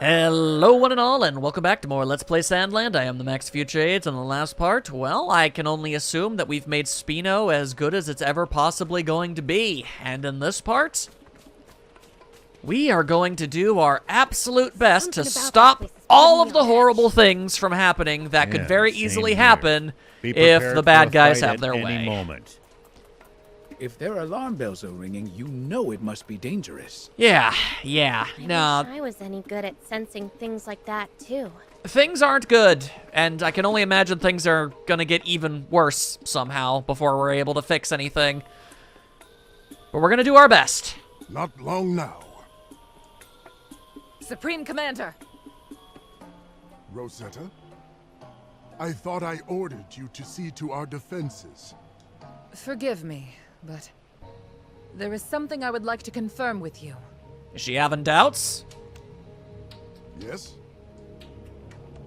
Hello one and all, and welcome back to more Let's Play SandLand. I am the Max Future AIDS, and the last part, well, I can only assume that we've made Spino as good as it's ever possibly going to be. And in this part, we are going to do our absolute best to stop all of the horrible things from happening that could very easily happen if the bad guys have their way. Moment. If their alarm bells are ringing, you know it must be dangerous. Yeah, I no. wish I was any good at sensing things like that, too. Things aren't good, and I can only imagine things are gonna get even worse somehow before we're able to fix anything. But we're gonna do our best. Not long now. Supreme Commander! Rosetta? I thought I ordered you to see to our defenses. Forgive me, but there is something I would like to confirm with you. Is she having doubts? Yes?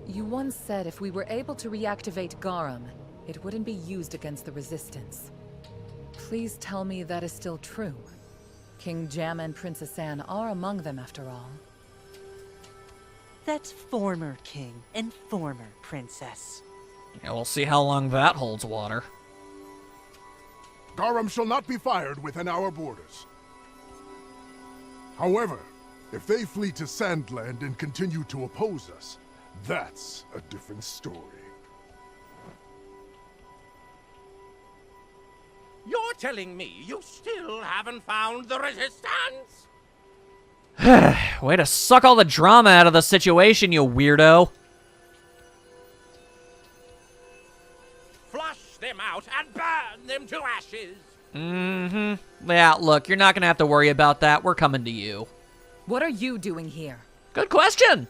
You once said if we were able to reactivate Garum, it wouldn't be used against the Resistance. Please tell me that is still true. King Jam and Princess Anne are among them, after all. That's former king and former princess. Yeah, we'll see how long that holds water. Garum shall not be fired within our borders. However, if they flee to SandLand and continue to oppose us, that's a different story. You're telling me you still haven't found the Resistance? Way to suck all the drama out of the situation, you weirdo. Flush them out and burn them to ashes. Yeah, look, you're not gonna have to worry about that. We're coming to you. What are you doing here? Good question.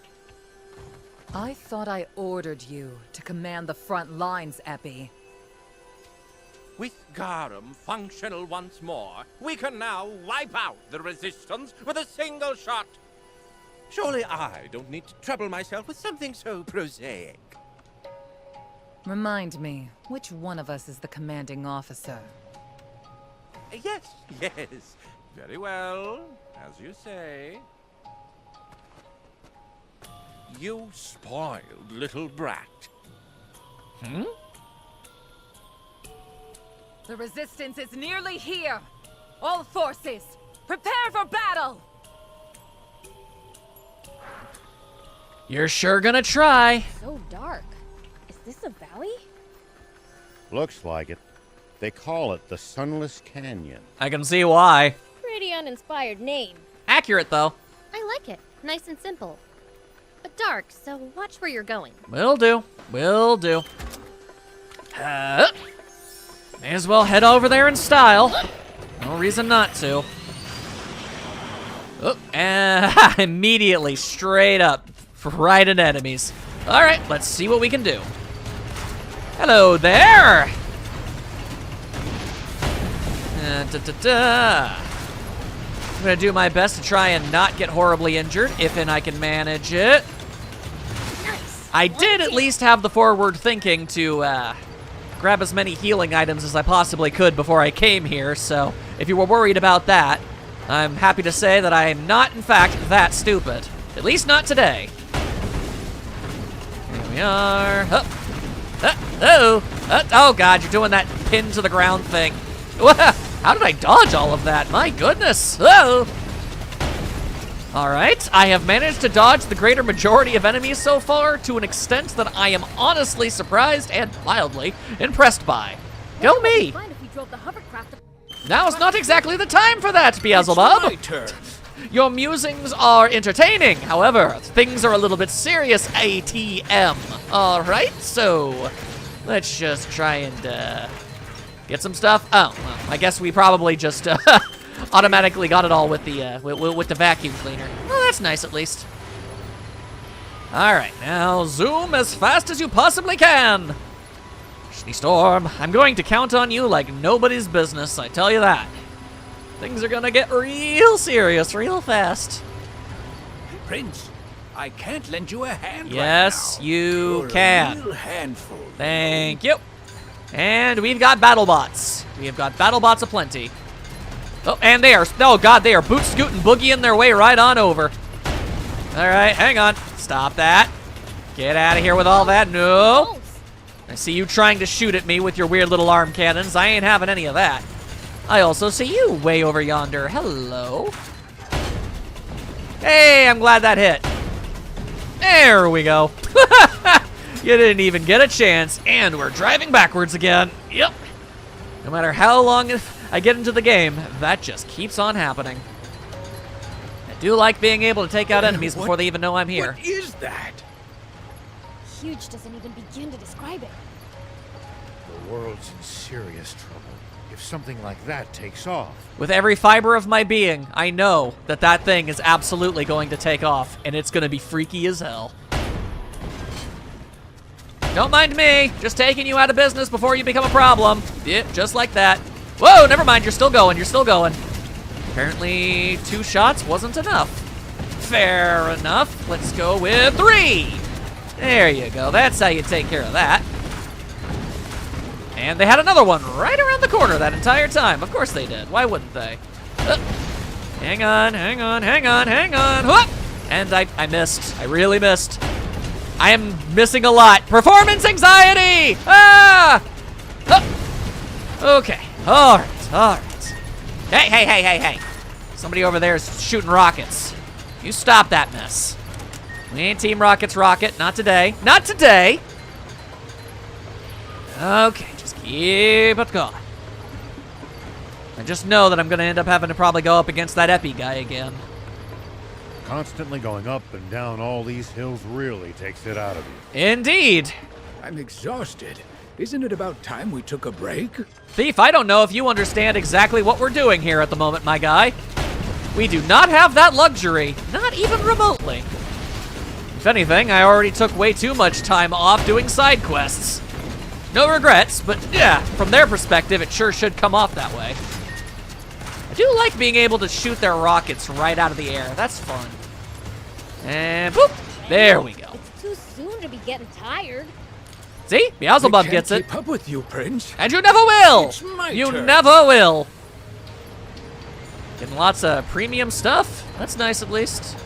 I thought I ordered you to command the front lines, Epi. With Garum functional once more, we can now wipe out the Resistance with a single shot. Surely I don't need to trouble myself with something so prosaic. Remind me, which one of us is the commanding officer? Yes, very well, as you say. You spoiled little brat. The Resistance is nearly here! All forces, prepare for battle! You're sure gonna try. So dark. Is this a valley? Looks like it. They call it the Sunless Canyon. I can see why. Pretty uninspired name. Accurate, though. I like it. Nice and simple. But dark, so watch where you're going. Will do. Will do. May as well head over there in style. No reason not to. Oh, and immediately, straight up, right at enemies. All right, let's see what we can do. Hello there. I'm gonna do my best to try and not get horribly injured, if and I can manage it. Nice. I did at least have the forward thinking to grab as many healing items as I possibly could before I came here, so if you were worried about that, I'm happy to say that I am not, in fact, that stupid. At least not today. Here we are. Oh God, you're doing that pin to the ground thing. How did I dodge all of that? My goodness. Oh. All right, I have managed to dodge the greater majority of enemies so far to an extent that I am honestly surprised and mildly impressed by. Go me. Now is not exactly the time for that, Beelzebub. It's my turn. Your musings are entertaining. However, things are a little bit serious, ATM. All right, so let's just try and get some stuff. Oh, well, I guess we probably just automatically got it all with the vacuum cleaner. Well, that's nice at least. All right, now zoom as fast as you possibly can. Shitty Storm, I'm going to count on you like nobody's business, I tell you that. Things are gonna get real serious real fast. Prince, I can't lend you a hand Yes, right now. you You're can. A real handful. Thank you. And we've got battle bots. We have got battle bots aplenty. Oh, and they are, oh God, they are boot scooting boogieing their way right on over. All right, hang on. Stop that. Get out of here with all that. No. I see you trying to shoot at me with your weird little arm cannons. I ain't having any of that. I also see you way over yonder. Hello. Hey, I'm glad that hit. There we go. You didn't even get a chance, and we're driving backwards again. Yep. No matter how long I get into the game, that just keeps on happening. I do like being able to take out enemies before they even know I'm here. What is that? Huge doesn't even begin to describe it. The world's in serious trouble if something like that takes off. With every fiber of my being, I know that that thing is absolutely going to take off, and it's going to be freaky as hell. Don't mind me, just taking you out of business before you become a problem. Yeah, just like that. Whoa, never mind, you're still going, you're still going. Apparently 2 shots wasn't enough. Fair enough, let's go with 3. There you go, that's how you take care of that. And they had another one right around the corner that entire time. Of course they did, why wouldn't they? Hang on, hang on, hang on, hang on. Whoop! And I missed, I really missed. I am missing a lot. Performance anxiety! Ah! Okay, all right, all right. Hey, hey, hey, hey, hey. Somebody over there is shooting rockets. You stop that mess. We ain't Team Rocket's rocket, not today. Not today! Okay, just keep it going. I just know that I'm gonna end up having to probably go up against that Epi guy again. Constantly going up and down all these hills really takes it out of you. Indeed. I'm exhausted. Isn't it about time we took a break? Thief, I don't know if you understand exactly what we're doing here at the moment, my guy. We do not have that luxury, not even remotely. If anything, I already took way too much time off doing side quests. No regrets, but yeah, from their perspective, it sure should come off that way. I do like being able to shoot their rockets right out of the air. That's fun. And boop, there we go. It's too soon to be getting tired. See, Beelzebub gets it. Keep up with you, Prince. And you never will! It's my You turn. never will! Getting lots of premium stuff. That's nice, at least.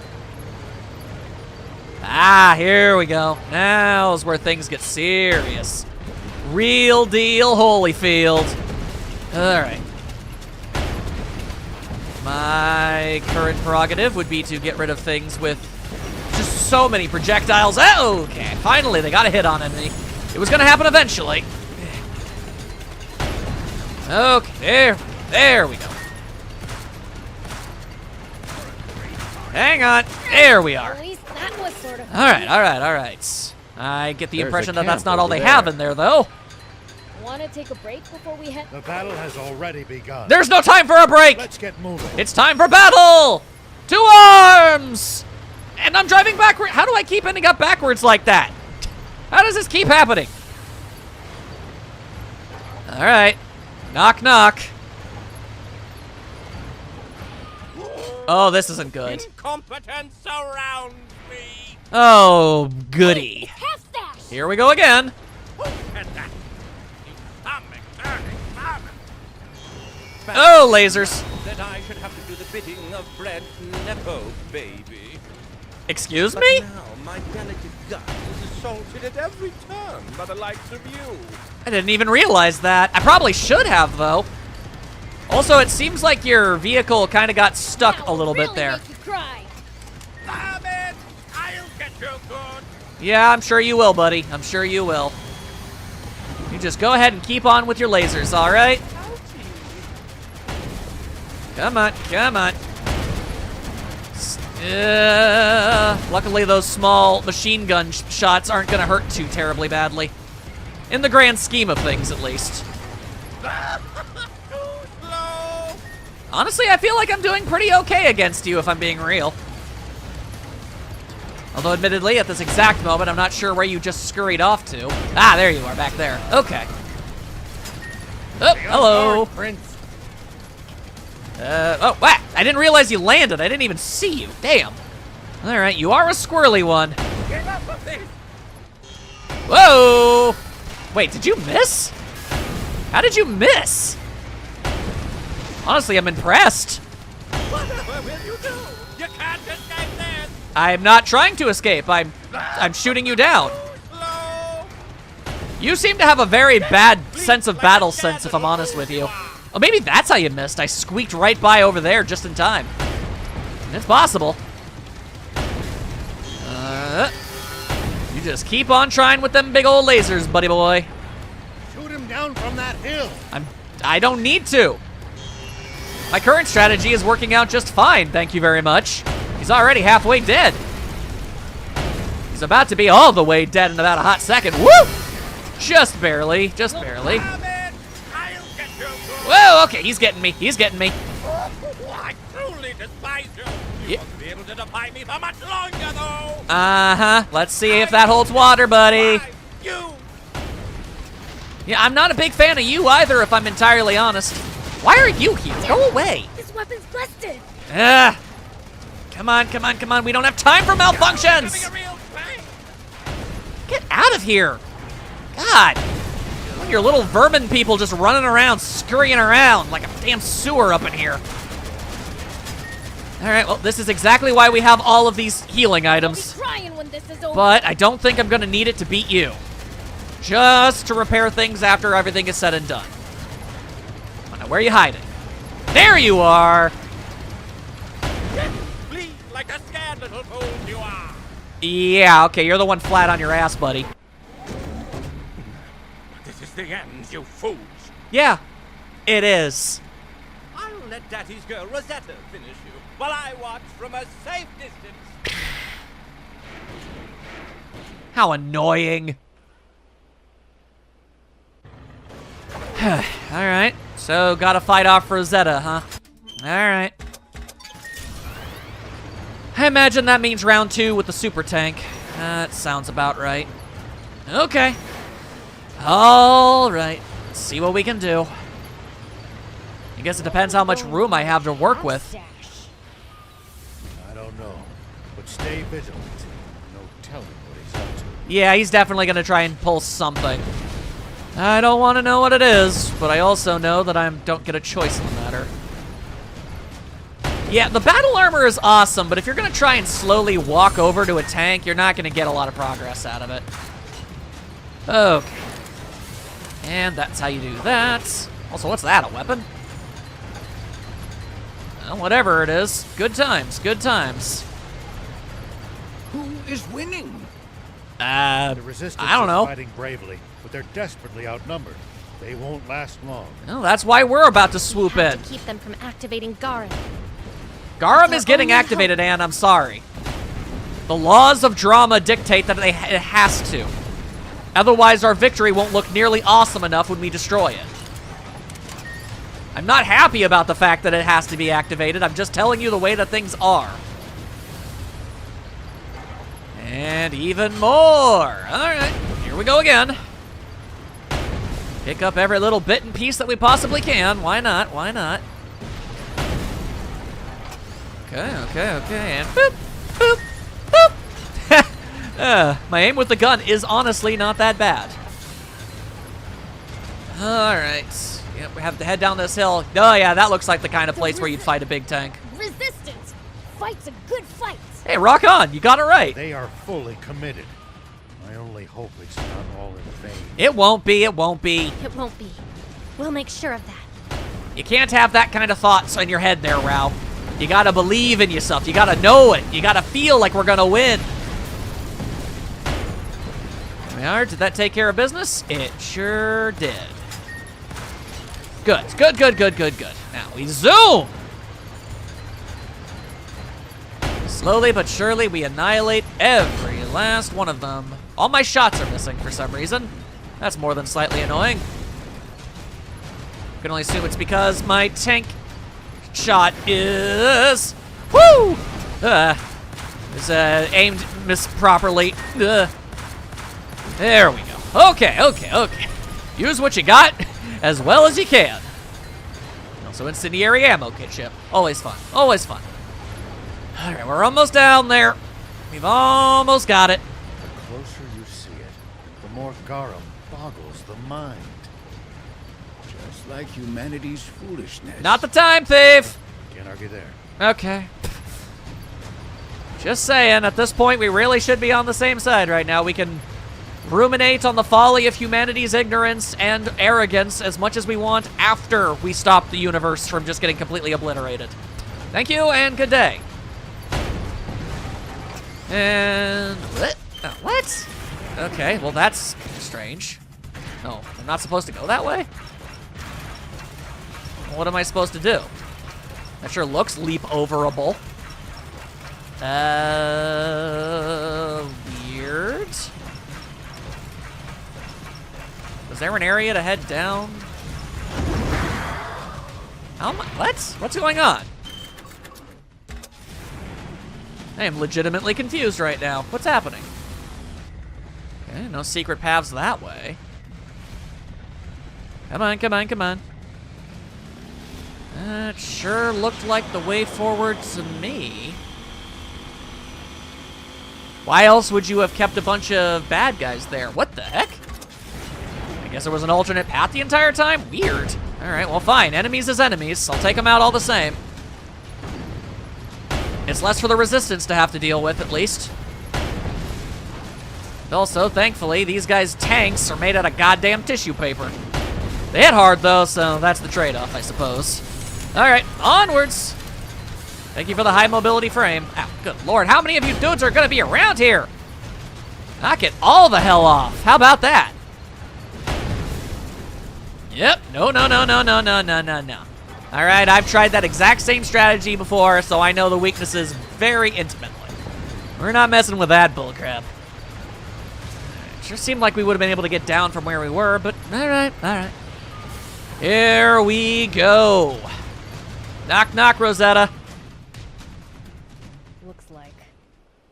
Ah, here we go. Now's where things get serious. Real deal Holyfield. Alright. My current prerogative would be to get rid of things with just so many projectiles. Oh, okay, finally they got a hit on me. It was gonna happen eventually. Okay, there we go. Hang on, there we are. At least that was sort of. All right, all right, all right. I get the There's impression a that that's camp not all over they there. have in there, though. Want to take a break before we head? The battle has already begun. There's no time for a break. Let's get moving. It's time for battle. To arms. And I'm driving backward. How do I keep ending up backwards like that? How does this keep happening? All right. Knock, knock. Oh, this isn't good. Incompetence surrounds me. Oh, goody. Past that! Here we go again. Who said that? You stomach turning farmer. Oh, lasers. That I should have to do the bidding of Brent Nepo, baby. Excuse But me? now my delicate gut is assaulted at every turn by the likes of you. I didn't even realize that. I probably should have, though. Also, it seems like your vehicle kind of got stuck That a little will bit there. Make you cry. Damn it! I'll get you good. Yeah, I'm sure you will, buddy. I'm sure you will. You just go ahead and keep on with your lasers, all right? Come on, come on. Luckily, those small machine gun shots aren't going to hurt too terribly badly. In the grand scheme of things, at least. Too slow. Honestly, I feel like I'm doing pretty okay against you, if I'm being real. Although, admittedly, at this exact moment, I'm not sure where you just scurried off to. Ah, there you are, back there. Okay. Oh, hello. Prince. Oh, wow. I didn't realize you landed. I didn't even see you. Damn. All right, you are a squirrely one. Get up with this. Whoa. Wait, did you miss? How did you miss? Honestly, I'm impressed. Whatever will you do? You can't escape this. I'm not trying to escape. I'm shooting you down. You seem to have a very bad sense of battle sense, if I'm honest with you. Oh, maybe that's how you missed. I squeaked right by over there just in time. It's possible. You just keep on trying with them big old lasers, buddy boy. Shoot him down from that hill. I don't need to. My current strategy is working out just fine, thank you very much. He's already halfway dead. He's about to be all the way dead in about a hot second. Woo! Just barely, just barely. Whoa, okay, he's getting me, he's getting me. I truly despise you. You won't be able to defy me for much longer, though. Uh-huh, let's see if that holds water, buddy. You. Yeah, I'm not a big fan of you either, if I'm entirely honest. Why are you here? Go away. This weapon's busted. Ah. Come on, come on, come on. We don't have time for malfunctions. Get out of here. God. One of your little vermin people just running around, scurrying around like a damn sewer up in here. All right, well, this is exactly why we have all of these healing items. I'll be crying when this is over. But I don't think I'm gonna need it to beat you. Just to repair things after everything is said and done. Now, where are you hiding? There you are! Bleed like a scared little fool you are. Yeah, okay, you're the one flat on your ass, buddy. This is the end, you fools. Yeah, it is. I'll let Daddy's girl Rosetta finish you while I watch from a safe distance. How annoying. Alright, so gotta fight off Rosetta, huh? Alright. I imagine that means round 2 with the super tank. That sounds about right. Okay. Alright, let's see what we can do. I guess it depends how much room I have to work with. I don't know, but stay vigilant. No telling what he's up to. Yeah, he's definitely gonna try and pull something. I don't want to know what it is, but I also know that I don't get a choice in the matter. Yeah, the battle armor is awesome, but if you're gonna try and slowly walk over to a tank, you're not gonna get a lot of progress out of it. Okay. And that's how you do that. Also, what's that, a weapon? Well, whatever it is. Good times, good times. Who is winning? The resistance I don't know. is fighting bravely, but they're desperately outnumbered. They won't last long. Well, that's why we're about to swoop We have in. to keep them from activating Garum. Garum is getting activated, Anne, I'm sorry. The laws of drama dictate that it has to. Otherwise, our victory won't look nearly awesome enough when we destroy it. I'm not happy about the fact that it has to be activated. I'm just telling you the way that things are. And even more. All right, here we go again. Pick up every little bit and piece that we possibly can. Why not? Why not? Okay, okay, okay, and boop, boop, boop. My aim with the gun is honestly not that bad. All right. Yep, we have to head down this hill. Oh yeah, that looks like the kind of place where you'd fight a big tank. Resistance fights a good fight. Hey, rock on. You got it right. They are fully committed. I only hope it's not all in vain. It won't be. It won't be. It won't be. We'll make sure of that. You can't have that kind of thoughts in your head there, Rao. You gotta believe in yourself. You gotta know it. You gotta feel like we're gonna win. There we are. Did that take care of business? It sure did. Good. Good, good, good, good, good. Now we zoom. Slowly but surely, we annihilate every last one of them. All my shots are missing for some reason. That's more than slightly annoying. I can only assume it's because my tank shot is... Woo! Is aimed properly. There we go. Okay, okay, okay. Use what you got as well as you can. Also incendiary ammo kit ship. Always fun. Always fun. All right, we're almost down there. We've almost got it. The closer you see it, the more Garum boggles the mind. Just like humanity's foolishness. Not the time, thief. Can't argue there. Okay. Just saying, at this point, we really should be on the same side right now. We can ruminate on the folly of humanity's ignorance and arrogance as much as we want after we stop the universe from just getting completely obliterated. Thank you, and good day. And what? What? Okay, well that's strange. No, I'm not supposed to go that way? What am I supposed to do? That sure looks leap-overable. Weird. Is there an area to head down? What? What's going on? I am legitimately confused right now. What's happening? Okay, no secret paths that way. Come on, come on, come on. That sure looked like the way forward to me. Why else would you have kept a bunch of bad guys there? What the heck? I guess there was an alternate path the entire time? Weird. Alright, well fine. Enemies is enemies. I'll take them out all the same. It's less for the Resistance to have to deal with, at least. Also, thankfully, these guys' tanks are made out of goddamn tissue paper. They hit hard, though, so that's the trade-off, I suppose. Alright, onwards! Thank you for the high mobility frame. Ow, good lord, how many of you dudes are gonna be around here? Knock it all the hell off. How about that? Yep, no. Alright, I've tried that exact same strategy before, so I know the weaknesses very intimately. We're not messing with that bullcrap. It sure seemed like we would have been able to get down from where we were, but alright. Here we go. Knock, knock, Rosetta. Looks like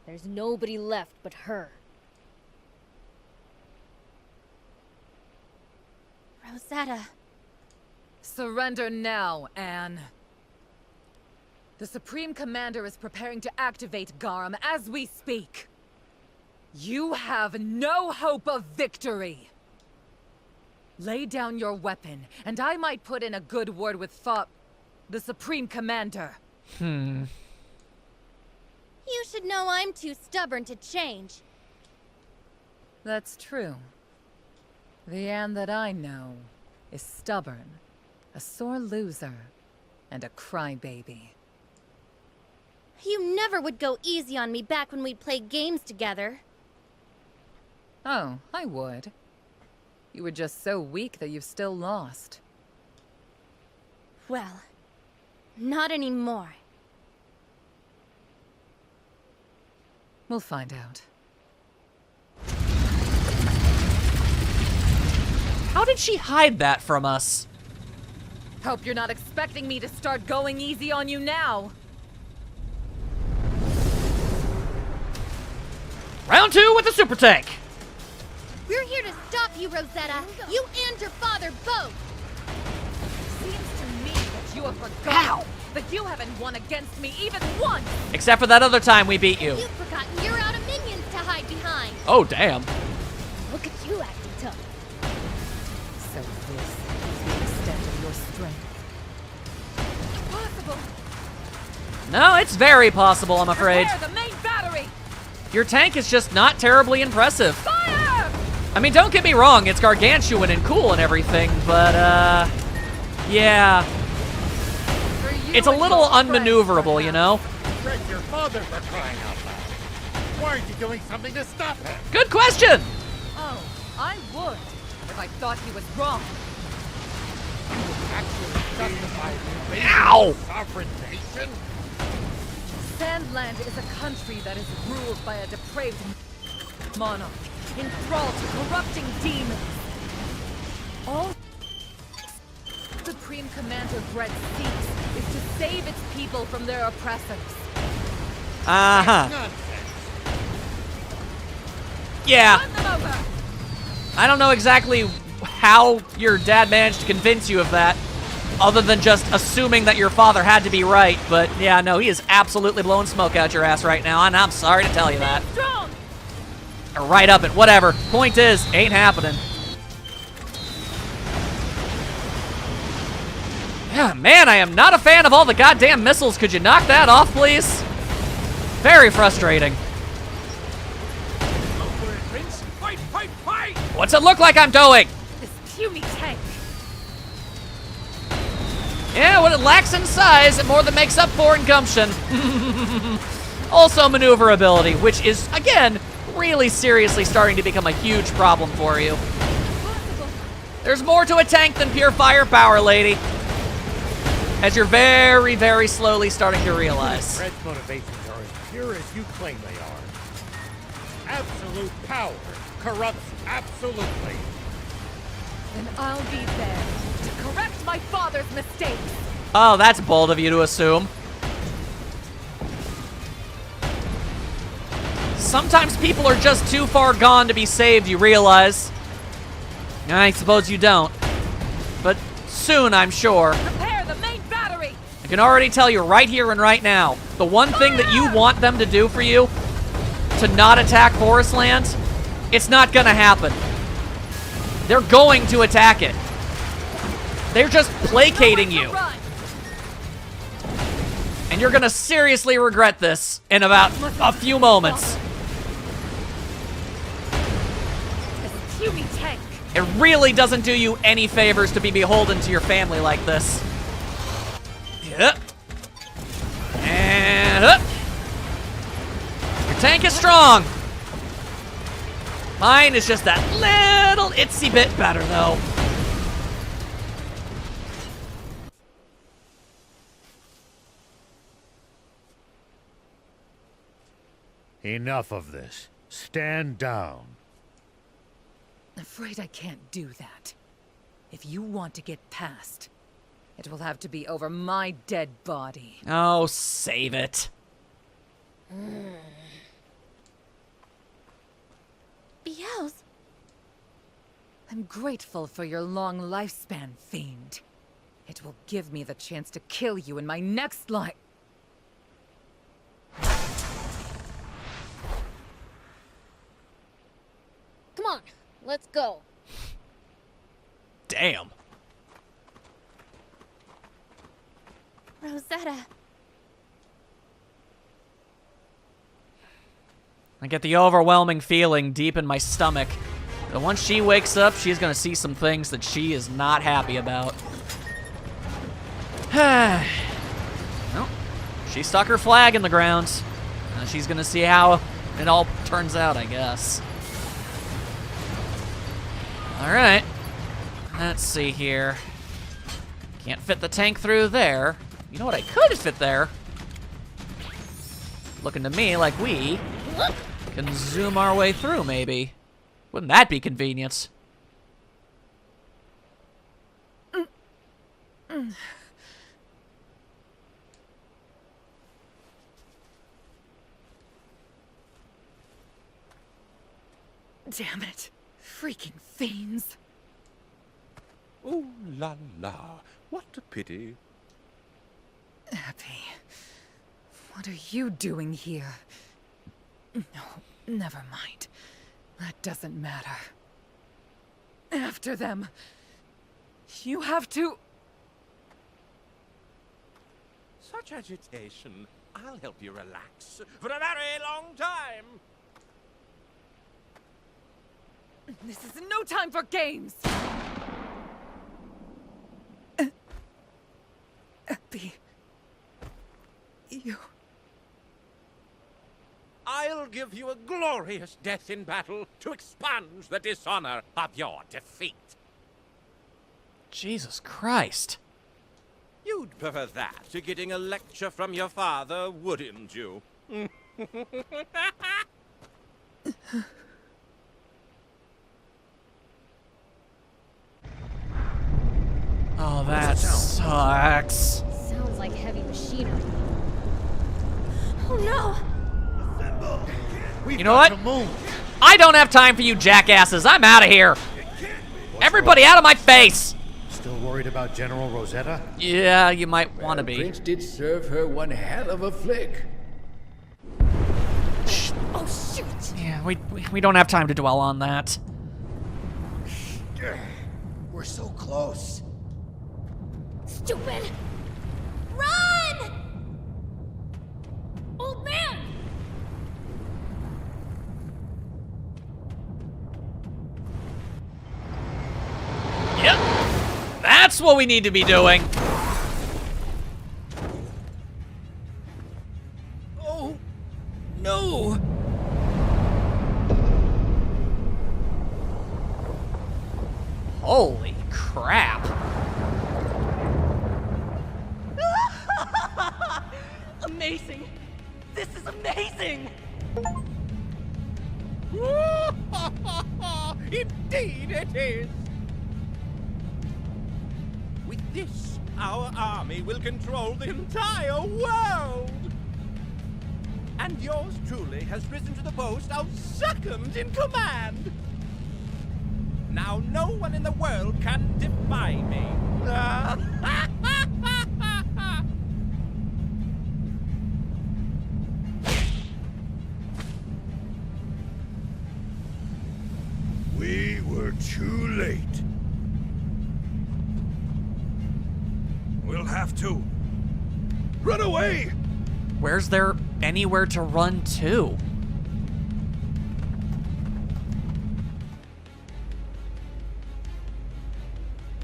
there's nobody left but her. Rosetta. Surrender now, Anne. The Supreme Commander is preparing to activate Garum as we speak. You have no hope of victory. Lay down your weapon, and I might put in a good word with the Supreme Commander. You should know I'm too stubborn to change. That's true. The Anne that I know is stubborn, a sore loser, and a crybaby. You never would go easy on me back when we'd play games together. Oh, I would. You were just so weak that you've still lost. Well, not anymore. We'll find out. How did she hide that from us? Hope you're not expecting me to start going easy on you now. Round 2 with the super tank. We're here to stop you, Rosetta. You and your father both. Seems to me that you have forgotten that you haven't won against me even once. Except for that other time we beat you. You've forgotten you're out of minions to hide behind. Oh, damn. Look at you acting tough. So this is the extent of your strength. Impossible. No, it's very possible, I'm afraid. Prepare the main battery. Your tank is just not terribly impressive. Fire! I mean, don't get me wrong, it's gargantuan and cool and everything, but, yeah. It's a little unmaneuverable, you know? Greg, your father for crying out loud. Why aren't you doing something to stop him? Good question! Oh, I would, if I thought he was wrong. Actually justify invading Ow! a sovereign nation? SandLand is a country that is ruled by a depraved monarch, enthralled to corrupting demons. All Supreme Commander Brett seeks is to save its people from their oppressors. Uh-huh. Nonsense. Yeah. Run them over! I don't know exactly how your dad managed to convince you of that, other than just assuming that your father had to be right, but yeah, no, he is absolutely blowing smoke out your ass right now, and I'm sorry to tell you that. Strong! Right up it, whatever. Point is, ain't happening. Yeah, man, I am not a fan of all the goddamn missiles. Could you knock that off, please? Very frustrating. Go for it, Prince. Fight, fight, fight! What's it look like I'm doing? This puny tank. Yeah, what it lacks in size, it more than makes up for in gumption. Also maneuverability, which is, again, really seriously starting to become a huge problem for you. There's more to a tank than pure firepower, lady. As you're very, very slowly starting to realize. Red's motivations are as pure as you claim they are. Absolute power corrupts absolutely. Then I'll be there to correct my father's mistakes. Oh, that's bold of you to assume. Sometimes people are just too far gone to be saved, you realize. I suppose you don't. But soon, I'm sure. Prepare the main battery. I can already tell you right here and right now, the one thing that you want them to do for you, to not attack Forest Land, it's not gonna happen. They're going to attack it. They're just placating you. Run. And you're gonna seriously regret this in about a few moments. This puny tank. It really doesn't do you any favors to be beholden to your family like this. Yep. And up. Your tank is strong. Mine is just that little itsy bit better, though. Enough of this. Stand down. Afraid I can't do that. If you want to get past, it will have to be over my dead body. Oh, save it. Beelze, I'm grateful for your long lifespan, fiend. It will give me the chance to kill you in my next life. come on, let's go. Damn. Rosetta. I get the overwhelming feeling deep in my stomach that once she wakes up, she's gonna see some things that she is not happy about. Well, she stuck her flag in the ground. She's gonna see how it all turns out, I guess. All right. Let's see here. Can't fit the tank through there. You know what I could fit there? Looking to me like we can zoom our way through, maybe. Wouldn't that be convenient? Damn it. Freaking fiends. Ooh la la. What a pity. Happy. What are you doing here? No, never mind. That doesn't matter. After them. You have to... Such agitation. I'll help you relax for a very long time. This is no time for games! Happy. You... I'll give you a glorious death in battle to expunge the dishonor of your defeat. Jesus Christ. You'd prefer that to getting a lecture from your father, wouldn't you? Oh, that sucks. Sounds like heavy machinery. Oh no! You know what? I don't have time for you jackasses. I'm out of here. Everybody out of my face. Still worried about General Rosetta? Yeah, you might want to be. Prince did serve her one hell of a flick. Oh shoot! Yeah, we don't have time to dwell on that. We're so close. Stupid! Run! Old man! That's what we need to be doing. Oh, no! Holy crap. Amazing! This is amazing! Indeed it is! With this, our army will control the entire world! And yours truly has risen to the post of second in command! Now no one in the world can defy me! We were too late. We'll have to run away! Where's there anywhere to run to?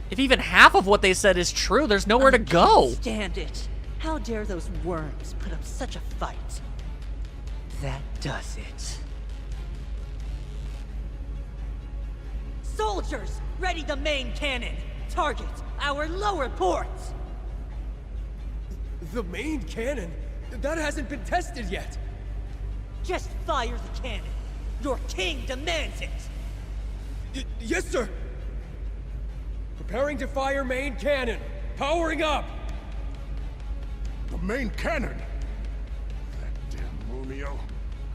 If even half of what they said is true, there's nowhere to go. Stand it! How dare those worms put up such a fight? That does it. Soldiers, ready the main cannon! Target our lower ports! The main cannon? That hasn't been tested yet. Just fire the cannon. Your king demands it! Yes, sir! Preparing to fire main cannon. Powering up! The main cannon! That damn Munio.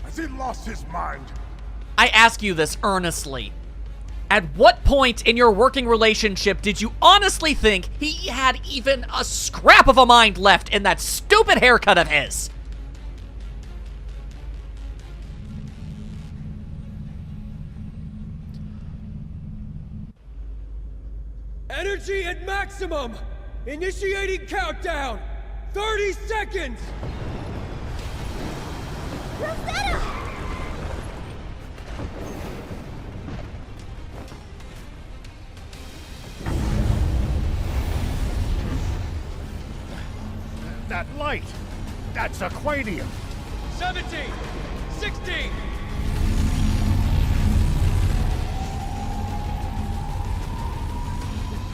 Has he lost his mind? I ask you this earnestly. At what point in your working relationship did you honestly think he had even a scrap of a mind left in that stupid haircut of his? Energy at maximum! Initiating countdown! 30 seconds! Rosetta! That light! That's Aquanium! 17! 16!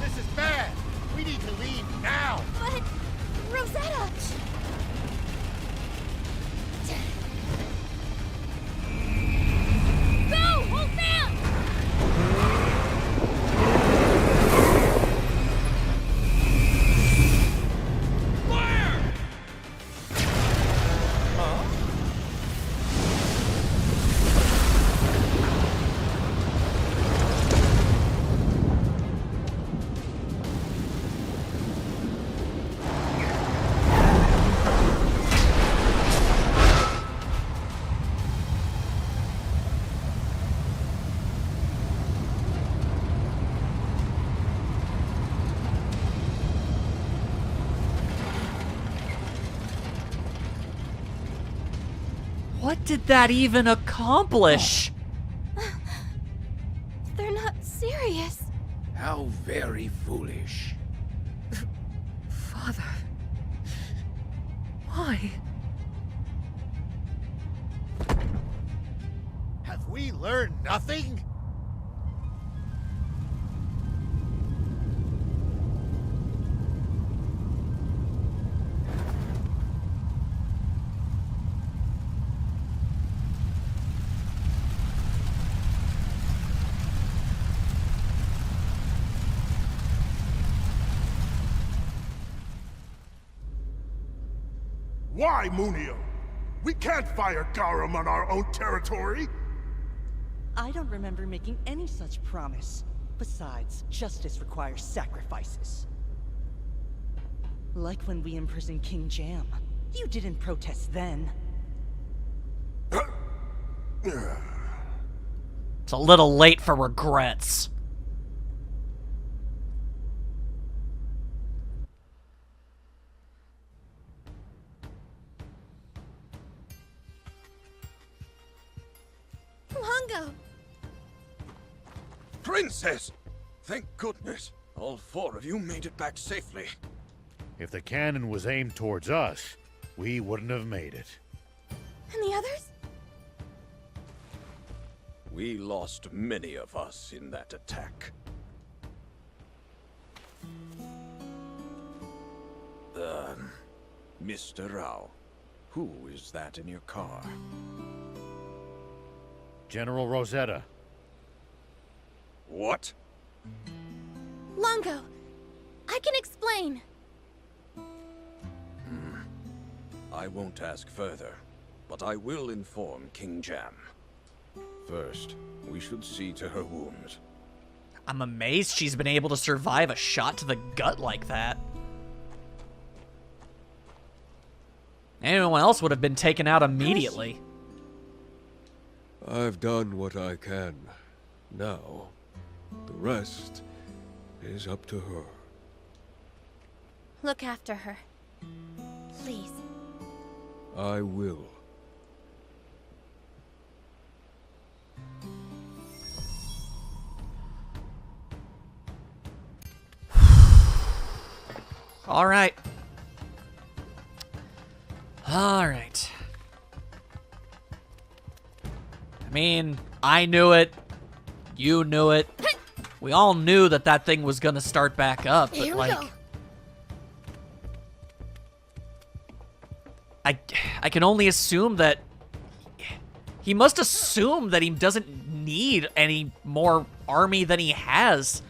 This is bad! We need to leave now! But... Rosetta! Go! Hold fast! What did that even accomplish? They're not serious. How very foolish. Father. Why? Have we learned nothing? Why, Munio? We can't fire Garum on our own territory! I don't remember making any such promise. Besides, justice requires sacrifices. Like when we imprisoned King Jam. You didn't protest then. It's a little late for regrets. Longo! Princess! Thank goodness. All 4 of you made it back safely. If the cannon was aimed towards us, we wouldn't have made it. And the others? We lost many of us in that attack. Mr. Rao, who is that in your car? General Rosetta. What? Longo, I can explain. I won't ask further, but I will inform King Jam. First, we should see to her wounds. I'm amazed she's been able to survive a shot to the gut like that. Anyone else would have been taken out immediately. I've done what I can. Now, the rest is up to her. Look after her. Please. I will. All right. All right. I mean, I knew it. You knew it. We all knew that that thing was gonna start back up, but Here we like... go. I can only assume that... He must assume that he doesn't need any more army than he has.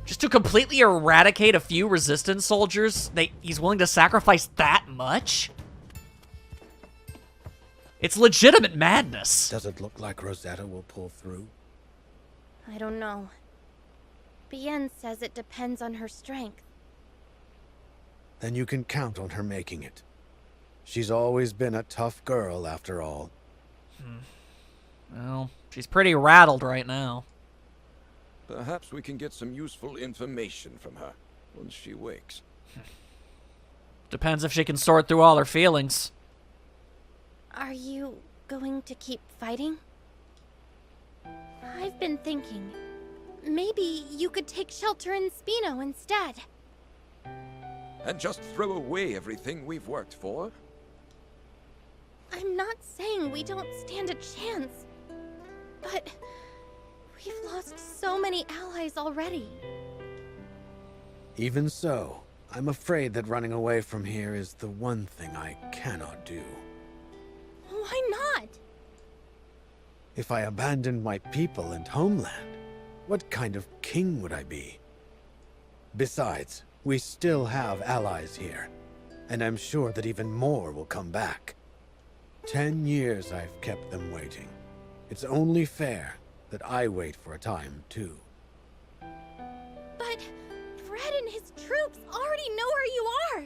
Just to completely eradicate a few resistance soldiers, he's willing to sacrifice that much? It's legitimate madness. Does it look like Rosetta will pull through? I don't know. Bien says it depends on her strength. Then you can count on her making it. She's always been a tough girl, after all. Well, she's pretty rattled right now. Perhaps we can get some useful information from her once she wakes. Depends if she can sort through all her feelings. Are you going to keep fighting? I've been thinking, maybe you could take shelter in Spino instead. And just throw away everything we've worked for? I'm not saying we don't stand a chance, but we've lost so many allies already. Even so, I'm afraid that running away from here is the one thing I cannot do. Why not? If I abandoned my people and homeland, what kind of king would I be? Besides, we still have allies here, and I'm sure that even more will come back. 10 years I've kept them waiting. It's only fair that I wait for a time, too. But Fred and his troops already know where you are.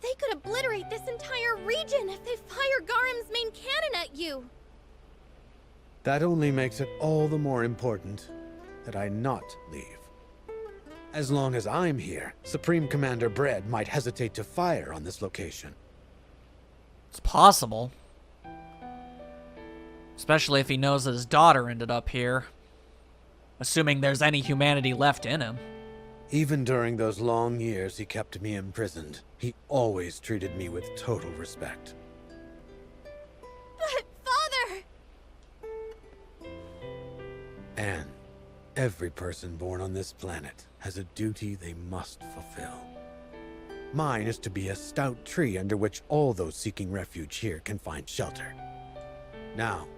They could obliterate this entire region if they fire Garam's main cannon at you. That only makes it all the more important that I not leave. As long as I'm here, Supreme Commander Bread might hesitate to fire on this location. It's possible. Especially if he knows that his daughter ended up here. Assuming there's any humanity left in him. Even during those long years he kept me imprisoned, he always treated me with total respect. But, Father! Anne, every person born on this planet has a duty they must fulfill. Mine is to be a stout tree under which all those seeking refuge here can find shelter. Now,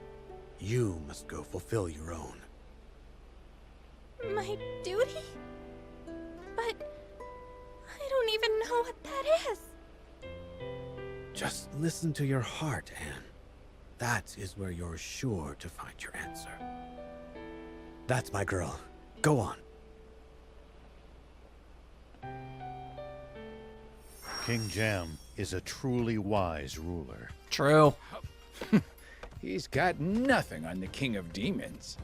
you must go fulfill your own. My duty? But I don't even know what that is. Just listen to your heart, Anne. That is where you're sure to find your answer. That's my girl. Go on. King Jam is a truly wise ruler. True. He's got nothing on the King of Demons.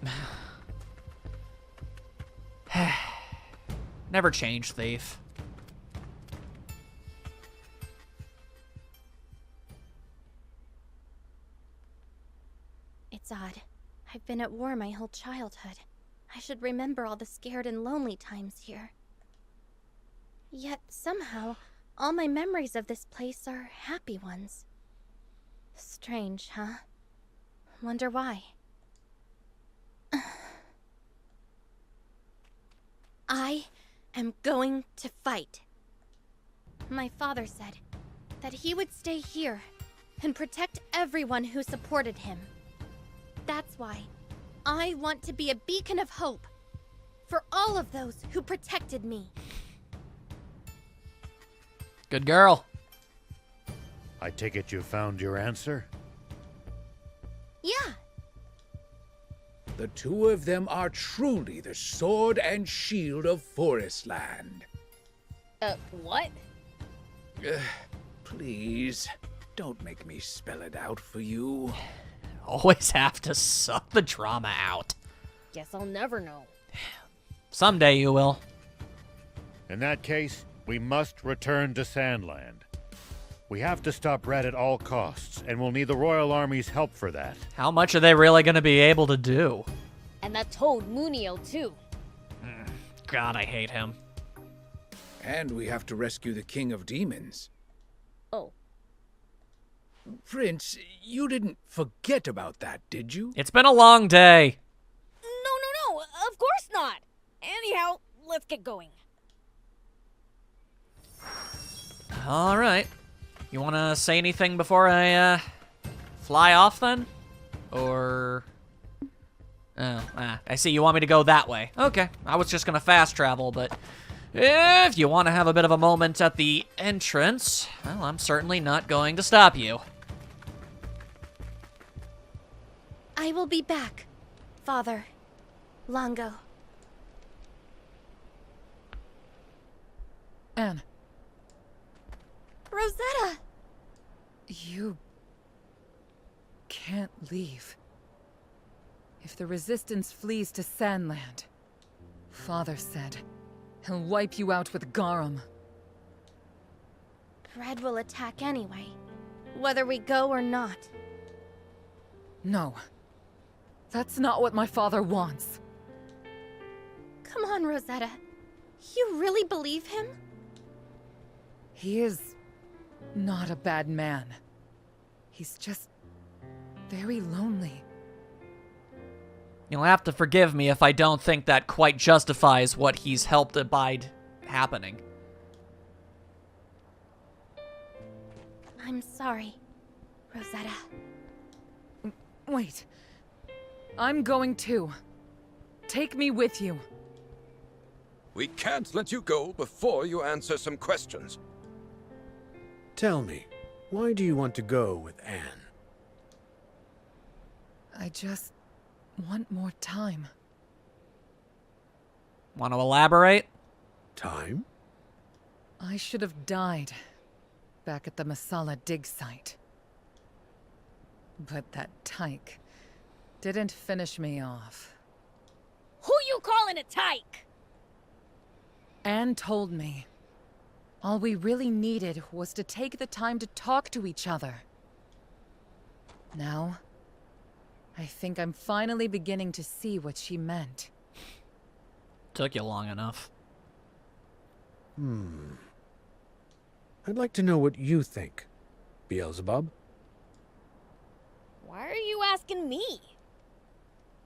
Never change, thief. It's odd. I've been at war my whole childhood. I should remember all the scared and lonely times here. Yet somehow, all my memories of this place are happy ones. Strange, huh? Wonder why. I am going to fight. My father said that he would stay here and protect everyone who supported him. That's why I want to be a beacon of hope for all of those who protected me. Good girl. I take it you found your answer? Yeah, The two of them are truly the sword and shield of Forestland. what? Please, don't make me spell it out for you. Always have to suck the drama out. Guess I'll never know. Someday you will. In that case, we must return to SandLand. We have to stop Red at all costs, and we'll need the Royal Army's help for that. How much are they really going to be able to do? And that toad Munio too. God, I hate him. And we have to rescue the King of Demons. Oh. Prince, you didn't forget about that, did you? It's been a long day. No, of course not. Anyhow, let's get going. All right. You want to say anything before I fly off then? Or... I see you want me to go that way. Okay, I was just going to fast travel, but if you want to have a bit of a moment at the entrance, well, I'm certainly not going to stop you. I will be back, Father Longo. Anne, Rosetta! you can't leave. If the Resistance flees to SandLand, Father said he'll wipe you out with Garum. Red will attack anyway, whether we go or not. No. That's not what my father wants. Come on, Rosetta. You really believe him? He is not a bad man. He's just very lonely. You'll have to forgive me if I don't think that quite justifies what he's helped abide happening. I'm sorry, Rosetta. Wait. I'm going too. Take me with you. We can't let you go before you answer some questions. Tell me, why do you want to go with Anne? I just want more time. Want to elaborate? Time? I should have died back at the Masala dig site. But that tyke didn't finish me off. Who you calling a tyke? Anne told me all we really needed was to take the time to talk to each other. Now, I think I'm finally beginning to see what she meant. Took you long enough. I'd like to know what you think, Beelzebub. Why are you asking me?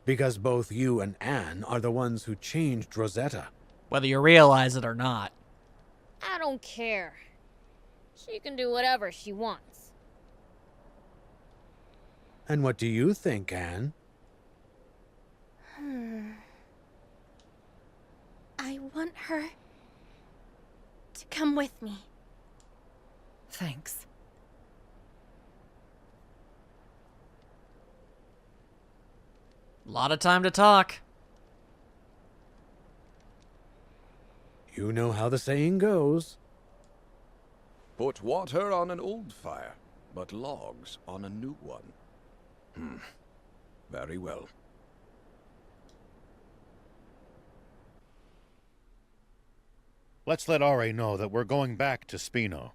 Because both you and Anne are the ones who changed Rosetta. Whether you realize it or not. I don't care. She can do whatever she wants. And what do you think, Anne? I want her to come with me. Thanks. A lot of time to talk. You know how the saying goes. Put water on an old fire, but logs on a new one. Very well. Let's let Ari know that we're going back to Spino.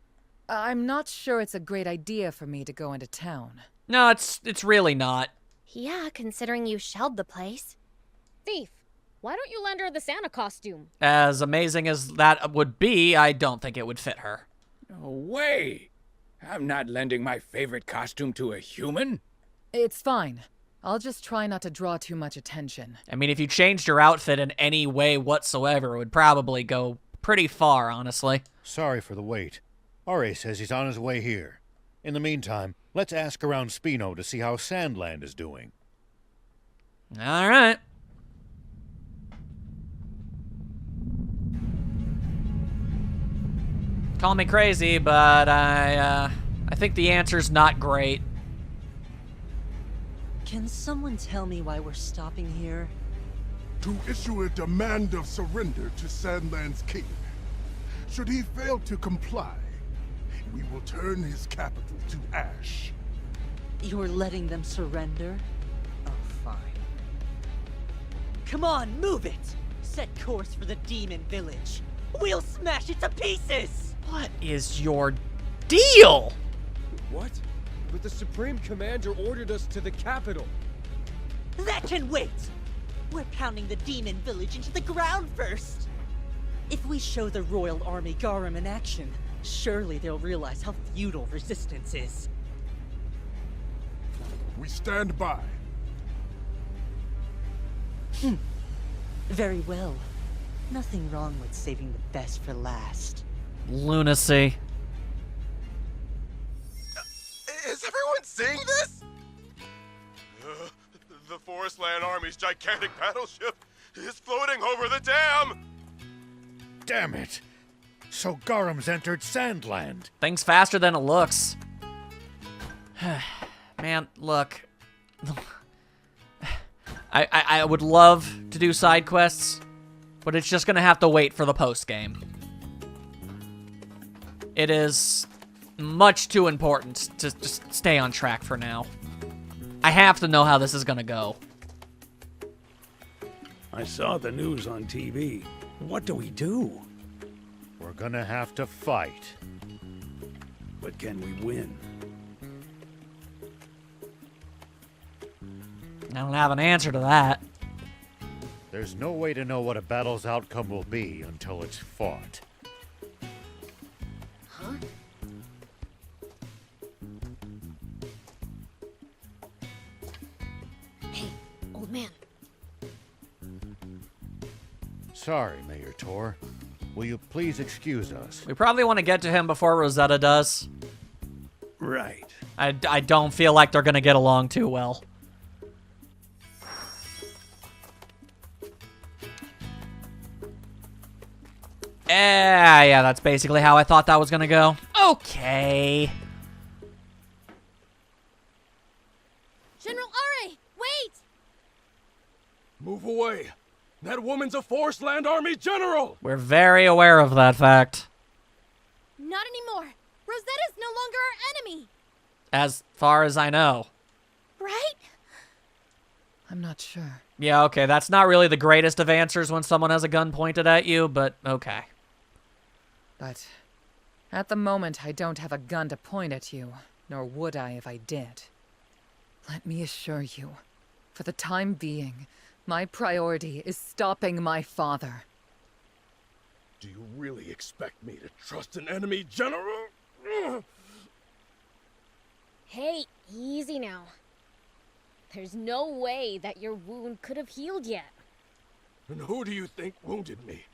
I'm not sure it's a great idea for me to go into town. No, it's really not. Yeah, considering you shelled the place. Thief, Why don't you lend her the Santa costume? As amazing as that would be, I don't think it would fit her. No way! I'm not lending my favorite costume to a human. It's fine. I'll just try not to draw too much attention. I mean, if you changed your outfit in any way whatsoever, it would probably go pretty far, honestly. Sorry for the wait. Ari says he's on his way here. In the meantime, let's ask around Spino to see how SandLand is doing. All right. Call me crazy, but I think the answer's not great. Can someone tell me why we're stopping here? To issue a demand of surrender to SandLand's king. Should he fail to comply, we will turn his capital to ash. You're letting them surrender? Oh, fine. Come on, move it! Set course for the demon village. We'll smash it to pieces! What is your deal? What? But the Supreme Commander ordered us to the capital. That can wait! We're pounding the demon village into the ground first! If we show the Royal Army Garum in action, surely they'll realize how futile resistance is. We stand by. Very well. Nothing wrong with saving the best for last. Lunacy. Is everyone seeing this? The Forestland Army's gigantic battleship is floating over the dam! Damn it! So Garum's entered SandLand. Things faster than it looks. Man, look. I would love to do side quests, but it's just gonna have to wait for the post game. It is much too important to just stay on track for now. I have to know how this is gonna go. I saw the news on TV. What do we do? We're gonna have to fight. But can we win? I don't have an answer to that. There's no way to know what a battle's outcome will be until it's fought. Huh? Hey, old man. Sorry, Mayor Tor. Will you please excuse us? We probably want to get to him before Rosetta does. Right. I don't feel like they're gonna get along too well. Yeah, that's basically how I thought that was gonna go. Okay. General Ari, wait! Move away. That woman's a Forestland Army general! We're very aware of that fact. Not anymore. Rosetta's no longer our enemy. As far as I know. Right? I'm not sure. Yeah, okay, that's not really the greatest of answers when someone has a gun pointed at you, but okay. But at the moment, I don't have a gun to point at you, nor would I if I did. Let me assure you, for the time being, my priority is stopping my father. Do you really expect me to trust an enemy general? Hey, easy now. There's no way that your wound could have healed yet. And who do you think wounded me?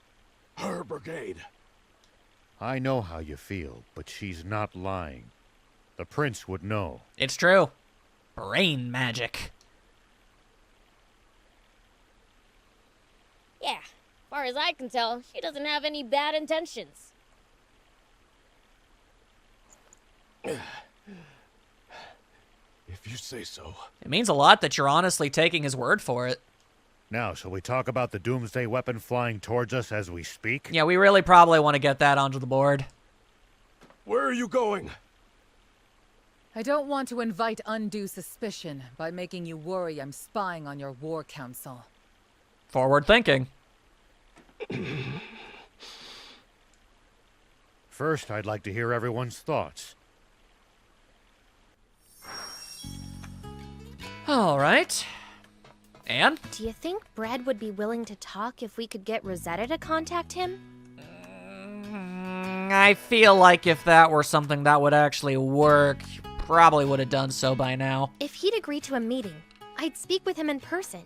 Her brigade. I know how you feel, but she's not lying. The prince would know. It's true. Brain magic. Yeah, far as I can tell, she doesn't have any bad intentions. If you say so. It means a lot that you're honestly taking his word for it. Now, shall we talk about the doomsday weapon flying towards us as we speak? Yeah, we really probably want to get that onto the board. Where are you going? I don't want to invite undue suspicion by making you worry I'm spying on your war council. Forward thinking. First, I'd like to hear everyone's thoughts. All right. And? Do you think Bread would be willing to talk if we could get Rosetta to contact him? I feel like if that were something that would actually work, you probably would have done so by now. If he'd agree to a meeting, I'd speak with him in person.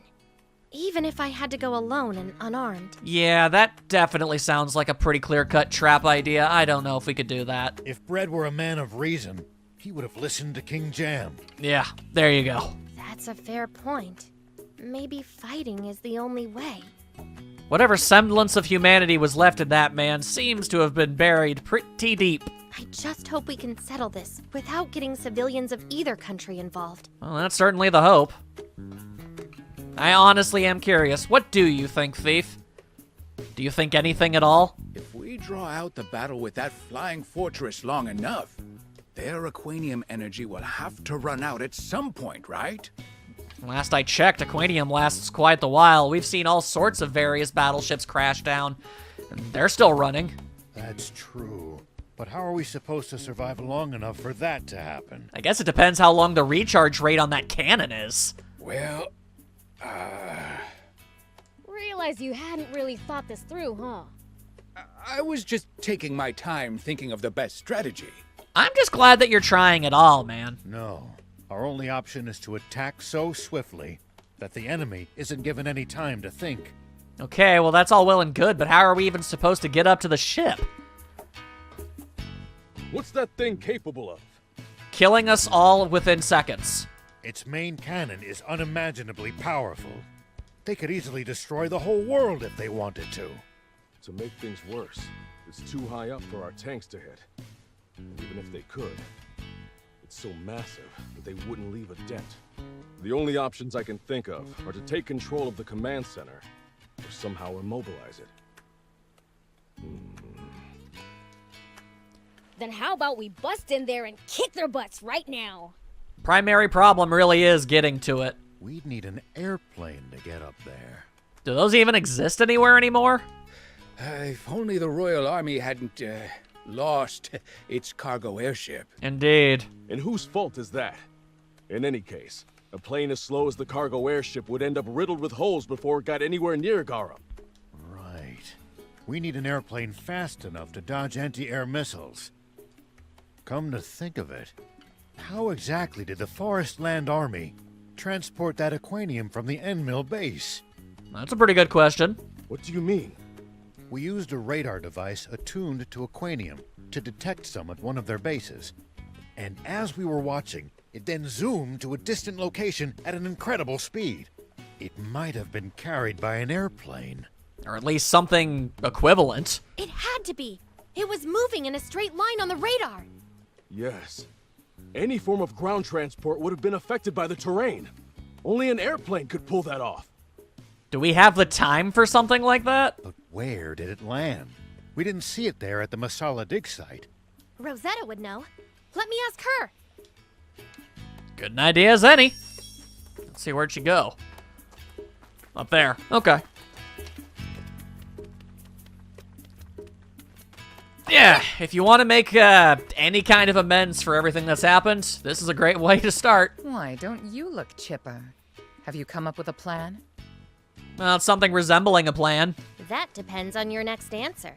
Even if I had to go alone and unarmed. Yeah, that definitely sounds like a pretty clear-cut trap idea. I don't know if we could do that. If Bread were a man of reason, he would have listened to King Jam. Yeah, there you go. That's a fair point. Maybe fighting is the only way. Whatever semblance of humanity was left in that man seems to have been buried pretty deep. I just hope we can settle this without getting civilians of either country involved. Well, that's certainly the hope. I honestly am curious. What do you think, Thief? Do you think anything at all? If we draw out the battle with that flying fortress long enough, their Aquanium energy will have to run out at some point, right? Last I checked, Aquanium lasts quite the while. We've seen all sorts of various battleships crash down, and they're still running. That's true. But how are we supposed to survive long enough for that to happen? I guess it depends how long the recharge rate on that cannon is. Well, Realize you hadn't really thought this through, huh? I was just taking my time thinking of the best strategy. I'm just glad that you're trying at all, man. No. Our only option is to attack so swiftly that the enemy isn't given any time to think. Okay, well that's all well and good, but how are we even supposed to get up to the ship? What's that thing capable of? Killing us all within seconds. Its main cannon is unimaginably powerful. They could easily destroy the whole world if they wanted to. To make things worse, it's too high up for our tanks to hit. And even if they could, it's so massive that they wouldn't leave a dent. The only options I can think of are to take control of the command center, or somehow immobilize it. Then how about we bust in there and kick their butts right now? Primary problem really is getting to it. We'd need an airplane to get up there. Do those even exist anywhere anymore? If only the Royal Army hadn't, lost its cargo airship. Indeed. And whose fault is that? In any case, a plane as slow as the cargo airship would end up riddled with holes before it got anywhere near Garum. Right. We need an airplane fast enough to dodge anti-air missiles. Come to think of it, how exactly did the Forest Land Army transport that Aquanium from the Endmill base? That's a pretty good question. What do you mean? We used a radar device attuned to Aquanium to detect some at one of their bases. And as we were watching, it then zoomed to a distant location at an incredible speed. It might have been carried by an airplane. Or at least something equivalent. It had to be. It was moving in a straight line on the radar. Yes. Any form of ground transport would have been affected by the terrain. Only an airplane could pull that off. Do we have the time for something like that? But where did it land? We didn't see it there at the Masala dig site. Rosetta would know. Let me ask her. Good an idea as any. Let's see, where'd she go? Up there. Okay. Yeah, if you want to make any kind of amends for everything that's happened, this is a great way to start. Why, don't you look chipper? Have you come up with a plan? Well, it's something resembling a plan. That depends on your next answer.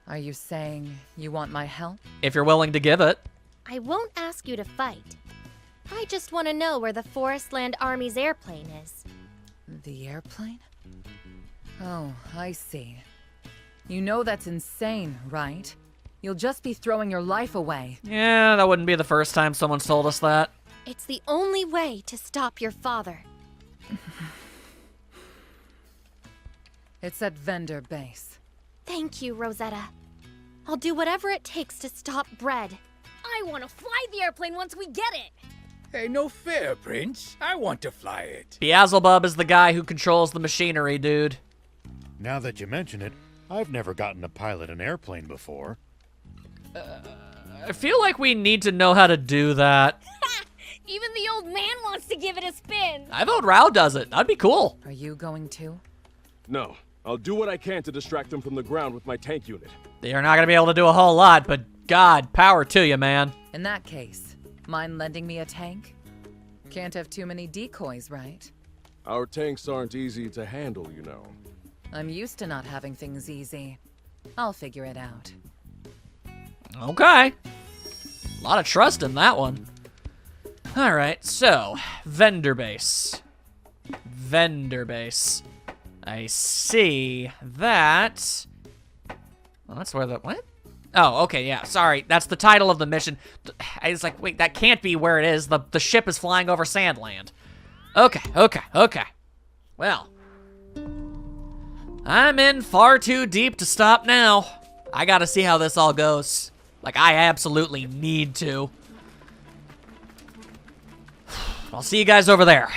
Are you saying you want my help? If you're willing to give it. I won't ask you to fight. I just want to know where the Forest Land Army's airplane is. The airplane? Oh, I see. You know that's insane, right? You'll just be throwing your life away. Yeah, that wouldn't be the first time someone's told us that. It's the only way to stop your father. It's at Vendor Base. Thank you, Rosetta. I'll do whatever it takes to stop Bread. I want to fly the airplane once we get it. Hey, no fair, Prince. I want to fly it. Beelzebub is the guy who controls the machinery, dude. Now that you mention it, I've never gotten to pilot an airplane before. I feel like we need to know how to do that. Even the old man wants to give it a spin. I vote Rao does it. That'd be cool. Are you going to? No. I'll do what I can to distract them from the ground with my tank unit. You're not gonna be able to do a whole lot, but God, power to you, man. In that case, mind lending me a tank? Can't have too many decoys, right? Our tanks aren't easy to handle, you know. I'm used to not having things easy. I'll figure it out. Okay. A lot of trust in that one. Alright, so, vendor base. Vendor base. I see that. Well, that's where the, what? Oh, okay, yeah, sorry. That's the title of the mission. I was like, wait, that can't be where it is. The ship is flying over SandLand. Okay. Well, I'm in far too deep to stop now. I gotta see how this all goes. Like, I absolutely need to. I'll see you guys over there.